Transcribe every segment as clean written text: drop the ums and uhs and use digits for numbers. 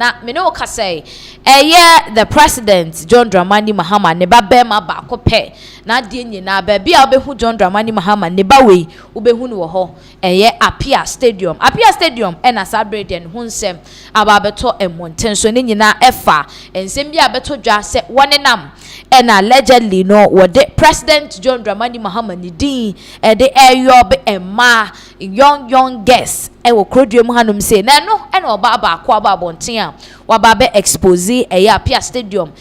Na me no ka say the president John Dramani Mahama ne ba bema ba kope na de nyina ba bia obehu John Dramani Mahama ne ba we obehu no ho Appiah Stadium e na celebrate en hu nsem aba beto emonten so ne nyina efa ensem bia beto dwa se wonenam e na allegedly no wode president John Dramani Mahama ni din e de eyob emma young guests e wo krodua mu hanom say na no e na oba ba akwa ba bonten waba be expose Appiah Stadium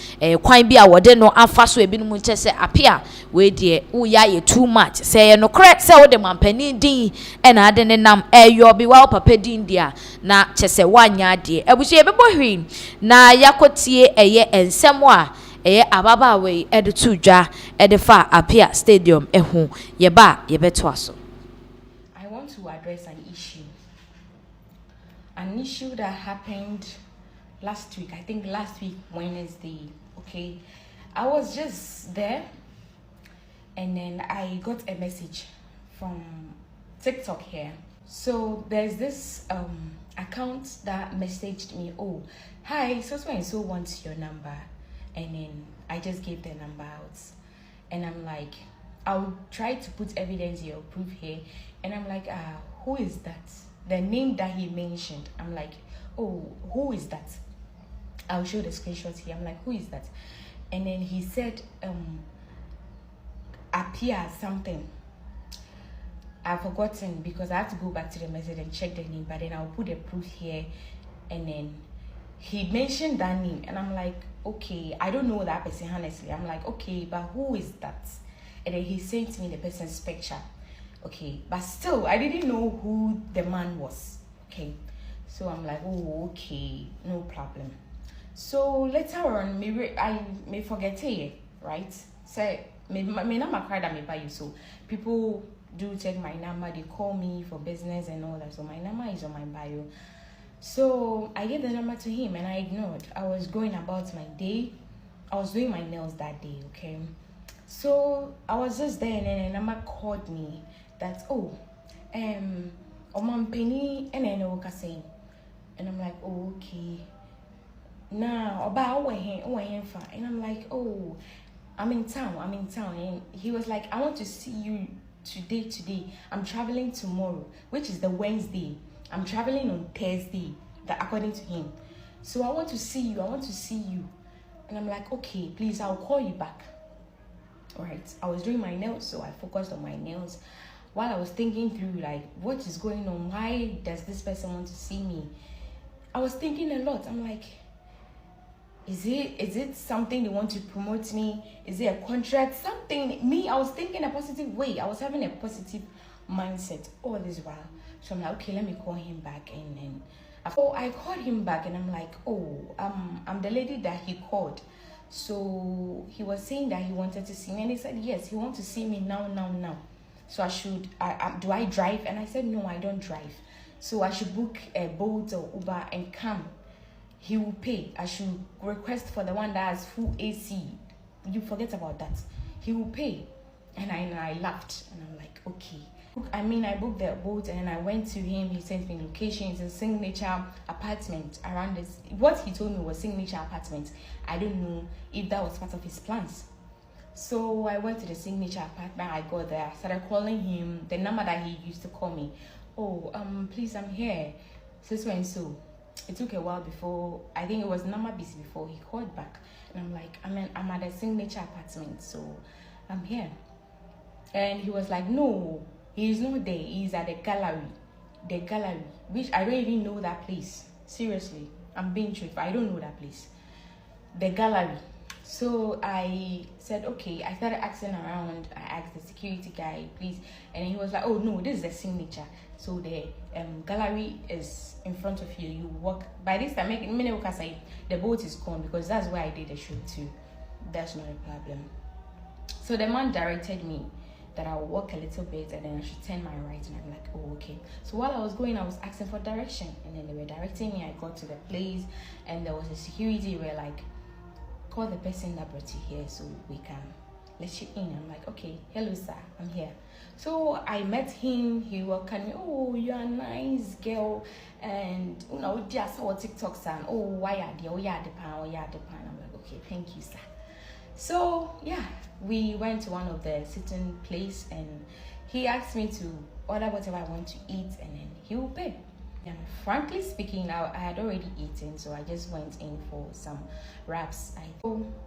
kwan bi a wode no afa so ebinom nche se Appiah we de uya ye too much say no correct say wode mampani din e na ade ne nam eyobi wa papa din dia na chese wanya ade ebuchi ebebo hwin na yakotie ensem a ababa we ede to dwa ede fa Appiah Stadium ehu ye ba ye beto aso. I want to address an issue that happened last week. I think last week Wednesday. Okay, I was just there and then I got a message from TikTok here. So there's this account that messaged me, oh hi, so and so wants your number, and then I just gave the number out and I'm like, I'll try to put evidence here or proof here, and I'm like, who is that? The name that he mentioned, I'm like, oh, who is that? I'll show the screenshots here. I'm like, who is that? And then he said Appiah something. I've forgotten because I have to go back to the message and check the name, but then I'll put the proof here. And then he mentioned that name and I'm like, okay, I don't know that person honestly. I'm like, okay, but who is that? And then he sent me the person's picture. Okay, but still I didn't know who the man was. Okay, so I'm like, oh, okay, no problem. So later on, maybe I may forget it, right? Say, my number card that may buy you. So people do check my number, they call me for business and all that. So my number is on my bio. So I gave the number to him and I ignored. I was going about my day. I was doing my nails that day, okay? So I was just there and then a number called me that, oh, Oman Penny and then I saying. And I'm like, oh, okay. Now about and I'm like, oh, I'm in town. And he was like, I want to see you today. I'm traveling tomorrow, which is the Wednesday. I'm traveling on Thursday, that according to him. So I want to see you. And I'm like, okay, please, I'll call you back. All right. I was doing my nails, so I focused on my nails while I was thinking through, like, what is going on? Why does this person want to see me? I was thinking a lot. I'm like, is it something they want to promote me? Is it a contract? Something. Me, I was thinking a positive way. I was having a positive mindset all this while. So I'm like, okay, let me call him back. And then I called him back and I'm like, oh, I'm the lady that he called. So he was saying that he wanted to see me, and he said yes, he wants to see me now. So do I drive? And I said no, I don't drive. So I should book a Bolt or Uber and come. He will pay. I should request for the one that has full AC. You forget about that. He will pay. And I laughed and I'm like, okay. I booked the boat and then I went to him. He sent me locations, a signature apartment around this. What he told me was signature apartment. I don't know if that was part of his plans. So I went to the signature apartment. I got there. I started calling him the number that he used to call me. Oh, please, I'm here. So and so. It took a while before, I think it was number busy before he called back. And I'm like, I'm at the signature apartment, so I'm here. And he was like, no, he's not there. He's at the gallery. Which I don't even know that place. Seriously, I'm being truthful. I don't know that place. The gallery. So I said, okay. I started asking around. I asked the security guy, please. And he was like, oh, no, this is the signature. So the gallery is in front of you. You walk. By this time, the boat is gone because that's where I did the shoot too. That's not a problem. So the man directed me that I'll walk a little bit and then I should turn my right. And I'm like, oh, okay. So while I was going, I was asking for direction. And then they were directing me. I got to the place and there was a security where like, call the person that brought you here so we can let you in. I'm like, okay, hello sir, I'm here. So I met him, he welcomed me. Oh, you're a nice girl. And you know, just saw TikToks and oh, why are the pan, I'm like, okay, thank you, sir. So yeah, we went to one of the sitting place and he asked me to order whatever I want to eat and then he will pay. And frankly speaking, I had already eaten, so I just went in for some wraps.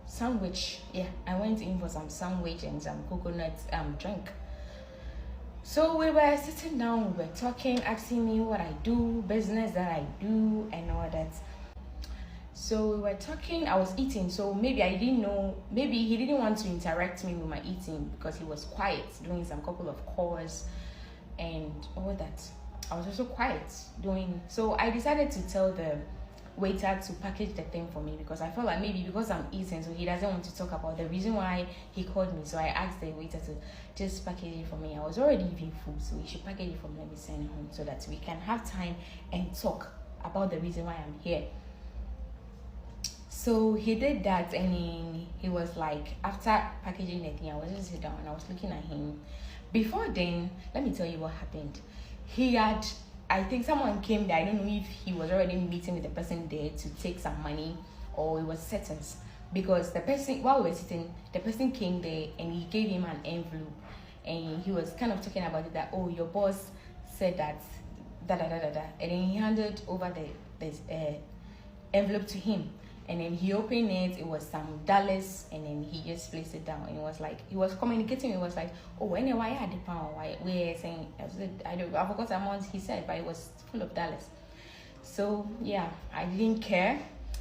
Sandwich. Yeah, I went in for some sandwich and some coconut drink. So we were sitting down, we were talking, asking me what I do, business that I do, and all that. So we were talking, I was eating, so maybe I didn't know, maybe he didn't want to interact me with my eating because he was quiet, doing some couple of calls and all that. I was also quiet doing, so I decided to tell the waiter to package the thing for me because I felt like maybe because I'm eating, so he doesn't want to talk about the reason why he called me. So I asked the waiter to just package it for me. I was already eating food, so he should package it for me, let me send it home so that we can have time and talk about the reason why I'm here. So he did that and he was like, after packaging the thing, I was just sitting down and I was looking at him. Before then, let me tell you what happened. I think someone came there. I don't know if he was already meeting with the person there to take some money or it was settings. Because the person, while we were sitting, the person came there and he gave him an envelope. And he was kind of talking about it that, oh, your boss said that, And then he handed over the envelope to him. And then he opened it, it was some dollars, and then he just placed it down. And it was like, he was communicating, it was like, oh, anyway, I had the pound. We're saying, I forgot the amount he said, but it was full of dollars. So, yeah, I didn't care.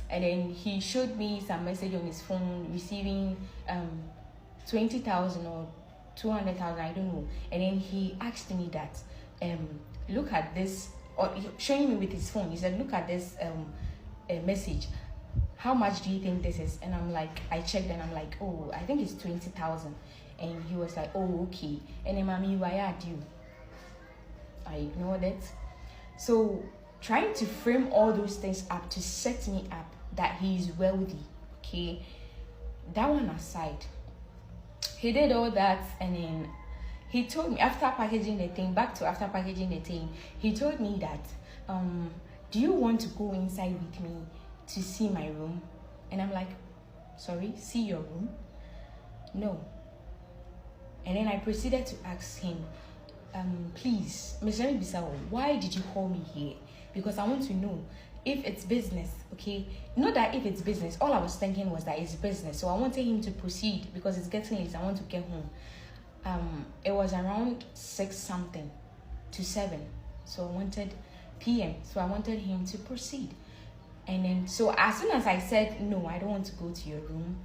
And then he showed me some message on his phone, receiving 20,000 or 200,000, I don't know. And then he asked me that, look at this, or showing me with his phone. He said, look at this message. How much do you think this is? And I'm like, I checked and I'm like, oh, I think it's 20,000. And he was like, oh, okay. And then, mommy, why are you? I ignored it. So trying to frame all those things up to set me up that he's wealthy, okay? That one aside, he did all that and then he told me after packaging the thing, he told me that, do you want to go inside with me to see my room? And I'm like, sorry, see your room? No. And then I proceeded to ask him, please, Mr. Bisao, why did you call me here? Because I want to know if it's business, okay? Not that if it's business, all I was thinking was that it's business. So I wanted him to proceed because it's getting late, I want to get home. It was around 6 something to 7. So I wanted PM. So I wanted him to proceed. And then, so as soon as I said, no, I don't want to go to your room,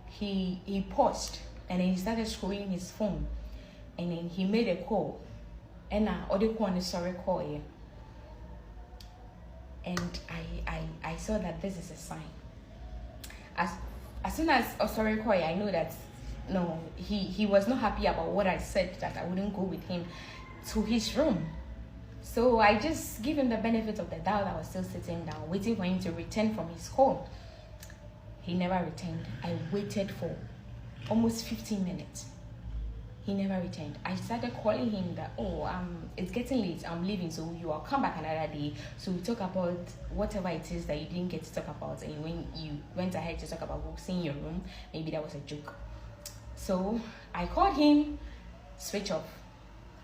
he paused and then he started scrolling his phone. And then he made a call. And sorry call here. And I saw that this is a sign. As soon as sorry call here, I know that no, he was not happy about what I said, that I wouldn't go with him to his room. So I just give him the benefit of the doubt. I was still sitting down, waiting for him to return from his call. He never returned. I waited for almost 15 minutes. He never returned. I started calling him that, oh, it's getting late, I'm leaving, so you will come back another day. So we talk about whatever it is that you didn't get to talk about, and when you went ahead to talk about seeing your room, maybe that was a joke. So I called him, switch off.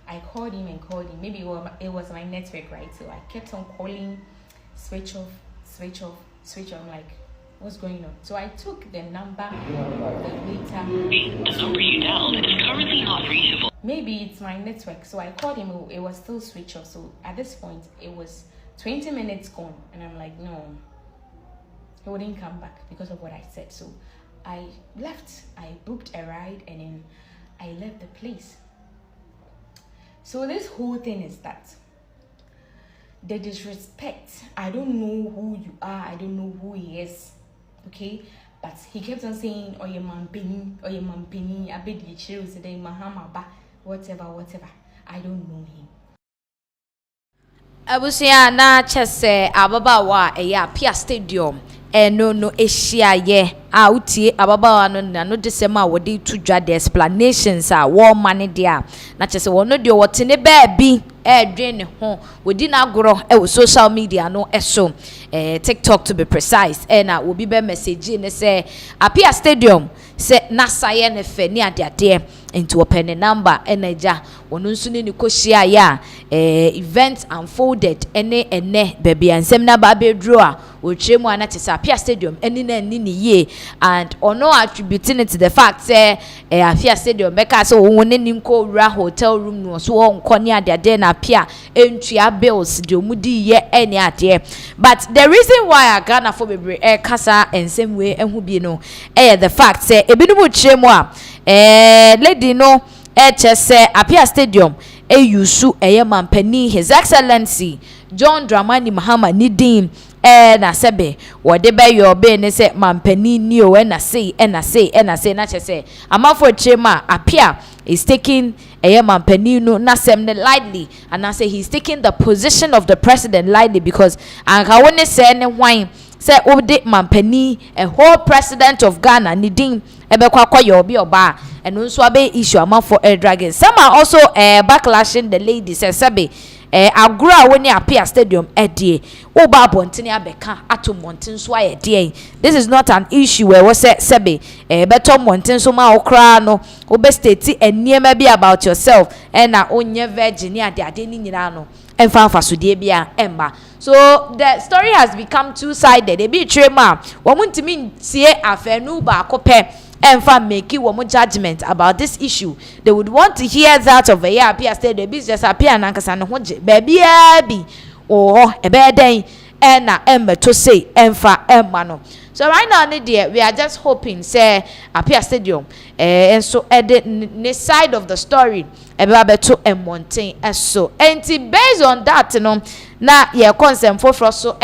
I called him and called him. Maybe it was my network, right? So I kept on calling, switch off, switch off, switch off. I'm like, what's going on? So I took the number of the waiter. The number you dialed is currently not reachable. Maybe it's my network. So I called him. It was still switch off. So at this point, it was 20 minutes gone. And I'm like, no, he wouldn't come back because of what I said. So I left. I booked a ride and then I left the place. So this whole thing is that the disrespect, I don't know who you are, I don't know who he is, okay? But he kept on saying, oh, your man Penny, I bet you choose today, Mahama, whatever. I don't know him. abusia na chese ababawa eya Appiah Stadium no ehia ye a utie ababawa no na no desem a wodi to dwa the explanations a wo mane dia na chese wono de wotene ba bi dwen ne ho wodi na agoro wo social media no eso TikTok to be precise na obi be message ne say Appiah Stadium se nasaye ne fe ni ade into open number enaja wono nso ne koshia ya event unfolded ene baby ansem na ba bedro a otremu anatisa Appiah Stadium eni na ni ye and ono attributing it to the fact say Appiah Stadium beka so won ni nko ura hotel room no so won koni ade na Appiah entua bills de omudi ye eni ade but the reason why Ghana for bebre kasa ensem we ehu bi no the fact say ebinumu tremu a lady no chese Appiah Stadium yusu mampani His Excellency John Dramani Mahama nidin na sebe wode be yo be ne se mampani ni o na say na chese amafo chema Appiah is taking mampani no na sem ne lightly and I say he's taking the position of the president lightly because anka woni se ne hwan say obde mampani a whole president of Ghana nidin ebekwa kwayo obi oba and nso abe issue amafo dragon some are also backlashing the lady say sebe agura woni Appiah Stadium edie oba bontene abeka ato monten so ayedie this is not an issue where we say sebe beto monten so ma okra no obe state eniema bi about yourself na onye virgin ade ni nyina no emfa fasodie bia emba so the story has become two-sided e bi trema wo muntimi tie afenu ba akopɛ emfa make wo judgment about this issue they would want to hear that of a Appiah Stadium be just Appiah nankasa no ho je bia bi oh ebe den na embeto say emfa emma no so right now we are just hoping say Appiah Stadium and so at the side of the story ebeto mountain so and based on that no na ye concern for so